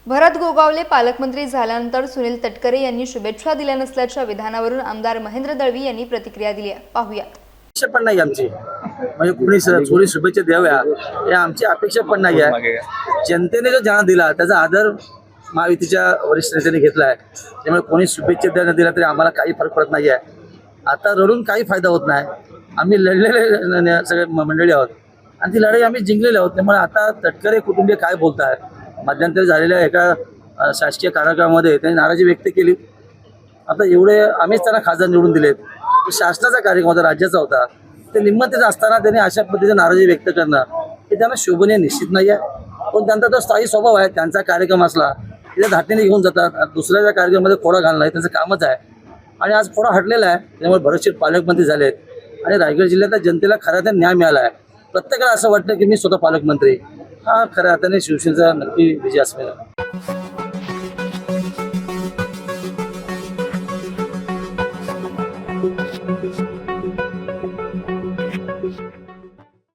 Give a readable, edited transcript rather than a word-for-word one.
भरत गोगावले पालकमंत्री झाल्यानंतर सुनील तटकरे यांनी शुभेच्छा दिल्या नसल्याच्या विधानावरून आमदार महेंद्र दळवी यांनी प्रतिक्रिया दिली आहे. पाहूया. अपेक्षा पण नाही आमची, म्हणजे कोणी शुभेच्छा द्याव्या हे आमची अपेक्षा पण नाही आहे. जनतेने जो ज्ञान दिला त्याचा आदर महायुतीच्या वरिष्ठ नेत्यांनी घेतला आहे. त्यामुळे कोणी शुभेच्छा द्यायला दिला तरी आम्हाला काही फरक पडत नाही आहे. आता रडून काही फायदा होत नाही. आम्ही लढलेले सगळे मंडळी आहोत आणि ती लढाई आम्ही जिंकलेली आहोत. त्यामुळे आता तटकरे कुटुंबीय काय बोलत आहेत, मध्यंतरी झालेल्या एका शासकीय कार्यक्रमामध्ये त्यांनी नाराजी व्यक्त केली. आता एवढे आम्हीच त्यांना खासदार निवडून दिलेत. शासनाचा कार्यक्रम होता, राज्याचा होता, ते निम्मतेच असताना त्यांनी अशा पद्धतीने नाराजी व्यक्त करणं हे त्यांना शोभनीय निश्चित नाही आहे. पण त्यांचा तो स्थायी स्वभाव आहे. त्यांचा कार्यक्रम असला त्या धाटेने घेऊन जातात. दुसऱ्याच्या कार्यक्रमामध्ये फोडा घालणं हे त्यांचं कामच आहे आणि आज फोडा हटलेला आहे. त्यामुळे बरेचसे पालकमंत्री झालेत आणि रायगड जिल्ह्यातल्या जनतेला खऱ्या अर्थाने न्याय मिळाला आहे. प्रत्येकाला असं वाटतं की मी स्वतः पालकमंत्री, हा खऱ्या अर्थाने शिवसेनेचा नक्की विजय असेल.